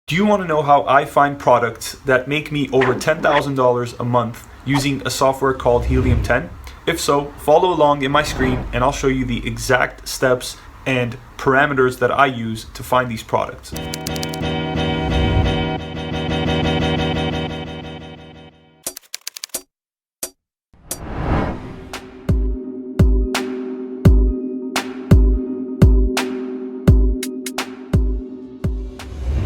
Do you want to know how I find products that make me over $10,000 a month using a software called Helium10? If so, follow along in my screen and I'll show you the exact steps and parameters that I use to find these products.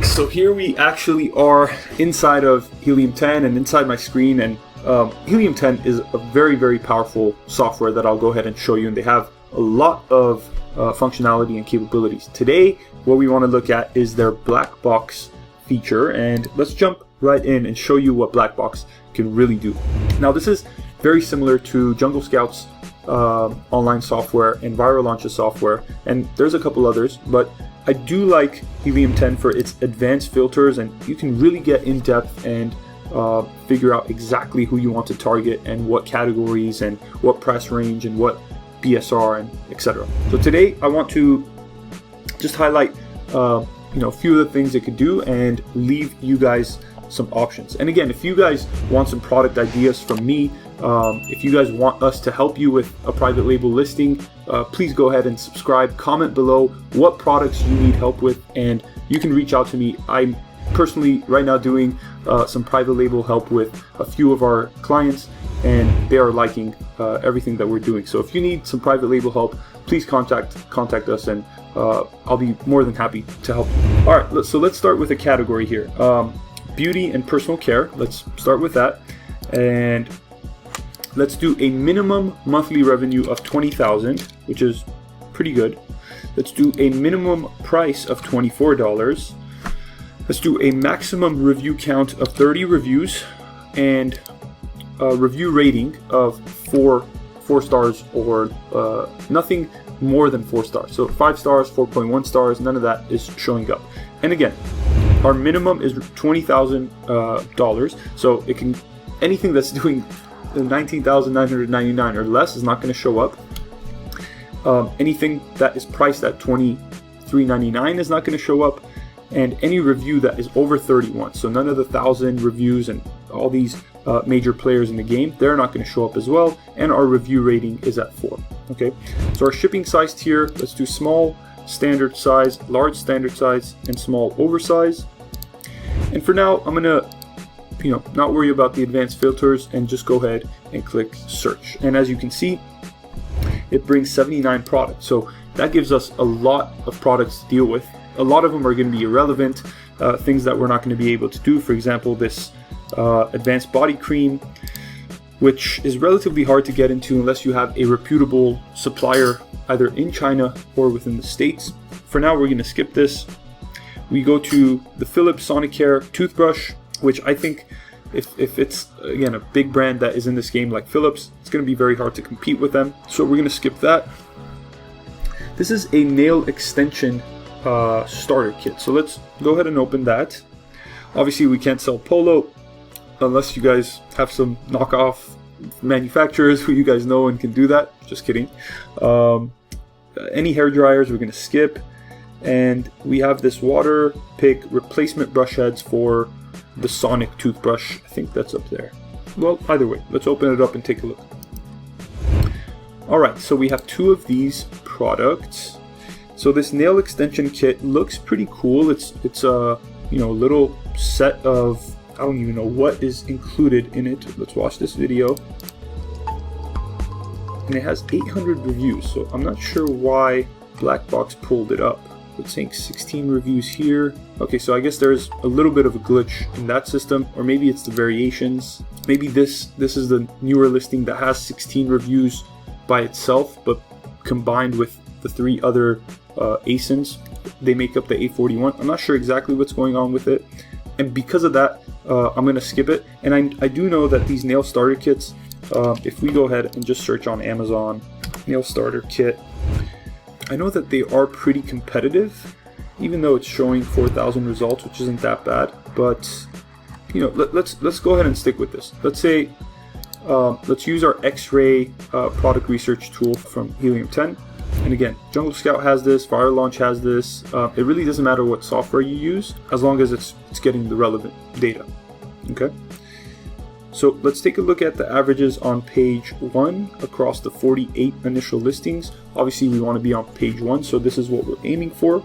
So here we actually are inside of Helium10 and inside my screen, and Helium10 is a very, very powerful software that I'll go ahead and show you, and they have a lot of functionality and capabilities. Today, what we want to look at is their black box feature, and let's jump right in and show you what black box can really do. Now, this is very similar to Jungle Scout's online software and Viral Launch's software, and there's a couple others, but I do like Helium10 for its advanced filters, and you can really get in depth and figure out exactly who you want to target and what categories and what price range and what BSR and etc. So today I want to just highlight a few of the things it could do and leave you guys some options. And again, if you guys want some product ideas from me, if you guys want us to help you with a private label listing, please go ahead and subscribe, comment below what products you need help with, and you can reach out to me. I'm personally right now doing some private label help with a few of our clients, and they are liking everything that we're doing. So if you need some private label help, please contact us, and I'll be more than happy to help you. All right, so let's start with a category here. Beauty and personal care. Let's start with that, and let's do a minimum monthly revenue of 20,000, which is pretty good. Let's do a minimum price of $24. Let's do a maximum review count of 30 reviews and a review rating of four stars or nothing more than 4 stars. So 5 stars, 4.1 stars, none of that is showing up. And again, our minimum is $20,000, so it can, anything that's doing $19,999 or less is not going to show up. Anything that is priced at $23.99 is not going to show up, and any review that is over 31, so none of the 1,000 reviews and all these major players in the game, they're not going to show up as well. And our review rating is at 4. Okay, so our shipping size tier, let's do small, standard size, large standard size, and small oversize. And for now, I'm gonna not worry about the advanced filters and just go ahead and click search. And as you can see, it brings 79 products. So that gives us a lot of products to deal with. A lot of them are going to be irrelevant, things that we're not going to be able to do. For example, this advanced body cream, which is relatively hard to get into unless you have a reputable supplier either in China or within the States. For now, we're going to skip this. We go to the Philips Sonicare toothbrush, which I think if it's, again, a big brand that is in this game like Philips, it's going to be very hard to compete with them. So we're going to skip that. This is a nail extension starter kit. So let's go ahead and open that. Obviously, we can't sell Polo unless you guys have some knockoff manufacturers who you guys know and can do that. Just kidding. Any hair dryers we're going to skip. And we have this water pick replacement brush heads for the Sonic toothbrush. I think that's up there. Well, either way, let's open it up and take a look. All right, so we have 2 of these products. So this nail extension kit looks pretty cool. It's a little set of, I don't even know what is included in it. Let's watch this video. And it has 800 reviews, so I'm not sure why Blackbox pulled it up. It's saying 16 reviews here. Okay, so I guess there's a little bit of a glitch in that system, or maybe it's the variations. Maybe this is the newer listing that has 16 reviews by itself, but combined with the 3 other ASINs, they make up the A41. I'm not sure exactly what's going on with it, and because of that, I'm going to skip it. And I do know that these nail starter kits, if we go ahead and just search on Amazon, nail starter kit, I know that they are pretty competitive, even though it's showing 4,000 results, which isn't that bad. But let's go ahead and stick with this. Let's say let's use our X-ray product research tool from Helium10, And again, Jungle Scout has this, Fire Launch has this. It really doesn't matter what software you use, as long as it's getting the relevant data. Okay. So let's take a look at the averages on page 1 across the 48 initial listings. Obviously, we want to be on page 1, so this is what we're aiming for.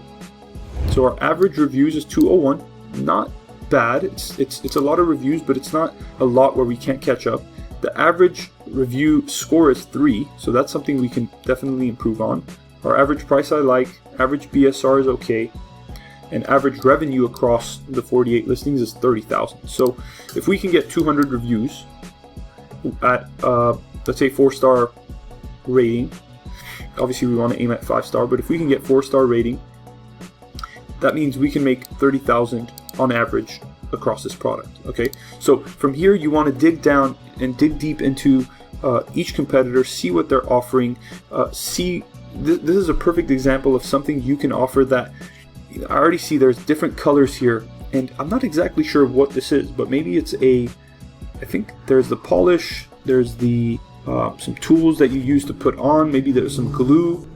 So our average reviews is 201. Not bad. It's a lot of reviews, but it's not a lot where we can't catch up. The average review score is 3, so that's something we can definitely improve on. Our average price I like, average BSR is okay, and average revenue across the 48 listings is 30,000. So if we can get 200 reviews at, let's say 4-star rating, obviously we want to aim at 5-star, but if we can get 4-star rating, that means we can make 30,000 on average across this product. Okay, so from here you want to dig down and dig deep into each competitor, see what they're offering. This is a perfect example of something you can offer that I already see there's different colors here, and I'm not exactly sure what this is, but maybe it's I think there's the polish, there's the some tools that you use to put on, maybe there's some glue,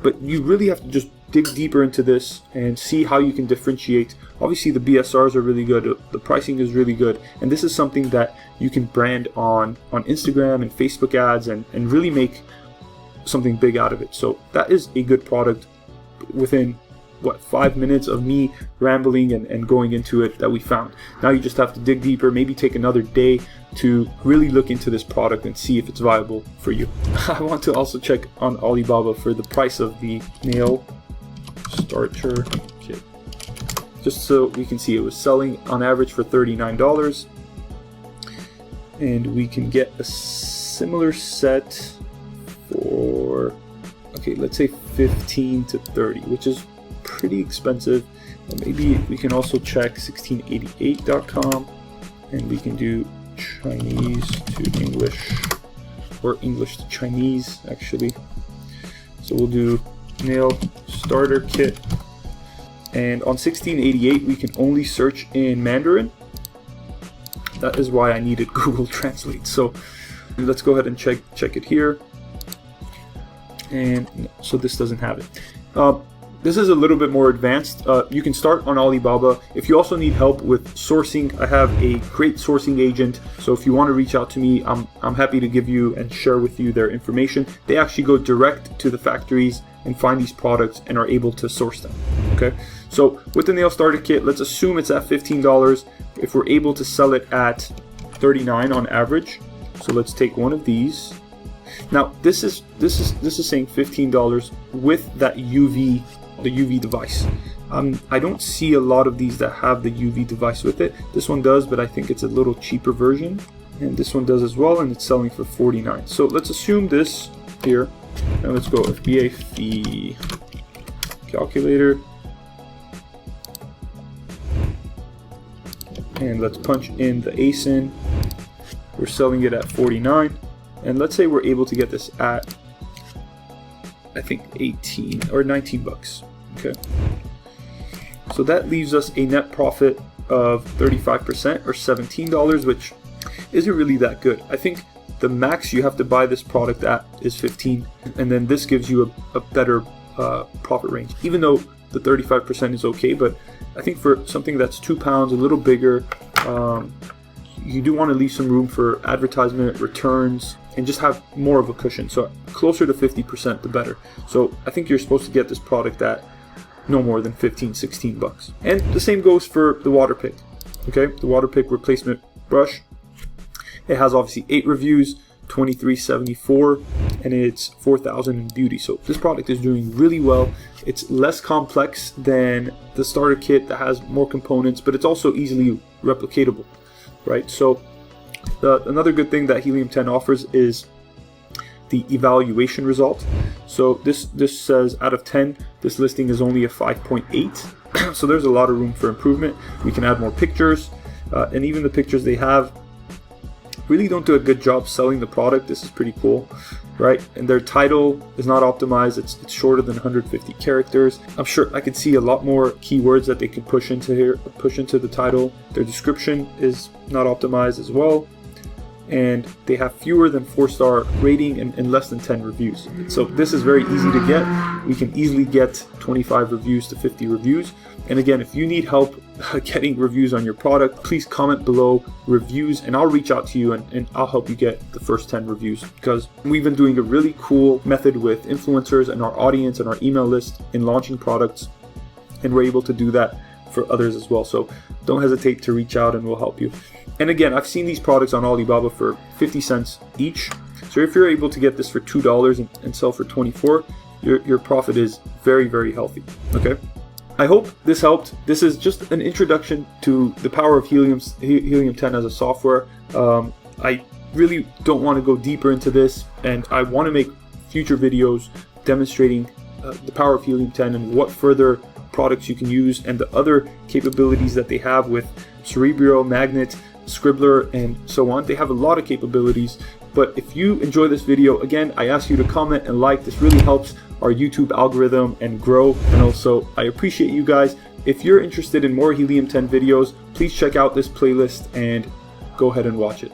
but you really have to just dig deeper into this and see how you can differentiate. Obviously the BSRs are really good, the pricing is really good, and this is something that you can brand on Instagram and Facebook ads and really make something big out of it. So that is a good product within 5 minutes of me rambling and going into it that we found. Now you just have to dig deeper, maybe take another day to really look into this product and see if it's viable for you. I want to also check on Alibaba for the price of the nail starter kit, just so we can see it was selling on average for $39, and we can get a similar set for, okay, let's say 15 to 30, which is pretty expensive. And maybe we can also check 1688.com, and we can do Chinese to English, or English to Chinese actually. So we'll do nail starter kit, and on 1688 we can only search in Mandarin. That is why I needed Google Translate. So let's go ahead and check it here, and so this doesn't have it. This is a little bit more advanced. You can start on Alibaba. If you also need help with sourcing, I have a great sourcing agent. So if you want to reach out to me, I'm happy to give you and share with you their information. They actually go direct to the factories and find these products and are able to source them. Okay, so with the nail starter kit, let's assume it's at $15. If we're able to sell it at $39 on average, so let's take one of these. Now this is saying $15 with that the UV device. I don't see a lot of these that have the UV device with it. This one does, but I think it's a little cheaper version, and this one does as well, and it's selling for $49. So let's assume this here, and let's go with VFD Calculator, and let's punch in the ASIN. We're selling it at $49, and let's say we're able to get this at, I think, 18 or 19 bucks. Okay, so that leaves us a net profit of 35% or $17, which isn't really that good. I think the max you have to buy this product at is 15, and then this gives you a better profit range, even though the 35% is okay. But I think for something that's 2 pounds, a little bigger, you do want to leave some room for advertisement, returns, and just have more of a cushion. So closer to 50%, the better. So I think you're supposed to get this product at no more than 15, 16 bucks. And the same goes for the water pick. Okay, the water pick replacement brush. It has obviously 8 reviews, 2374, and it's 4,000 in beauty. So this product is doing really well. It's less complex than the starter kit that has more components, but it's also easily replicatable, right? So another good thing that Helium10 offers is the evaluation result. So this says out of 10, this listing is only a 5.8. So there's a lot of room for improvement. We can add more pictures, and even the pictures they have really don't do a good job selling the product. This is pretty cool, right? And their title is not optimized. It's shorter than 150 characters. I'm sure I could see a lot more keywords that they could push into here, push into the title. Their description is not optimized as well. and they have fewer than 4-star rating and less than 10 reviews. So this is very easy to get. We can easily get 25 reviews to 50 reviews. And again, if you need help getting reviews on your product, please comment below reviews and I'll reach out to you and I'll help you get the first 10 reviews, because we've been doing a really cool method with influencers and our audience and our email list in launching products, and we're able to do that for others as well. So don't hesitate to reach out and we'll help you. And again, I've seen these products on Alibaba for 50 cents each. So if you're able to get this for $2 and sell for 24, your profit is very, very healthy. Okay. I hope this helped. This is just an introduction to the power of Helium10 as a software. I really don't want to go deeper into this, and I want to make future videos demonstrating the power of Helium10 and what further products you can use and the other capabilities that they have with Cerebro, Magnet, Scribbler, and so on. They have a lot of capabilities. But if you enjoy this video, again, I ask you to comment and like. This really helps our YouTube algorithm and grow. And also, I appreciate you guys. If you're interested in more Helium10 videos, please check out this playlist and go ahead and watch it.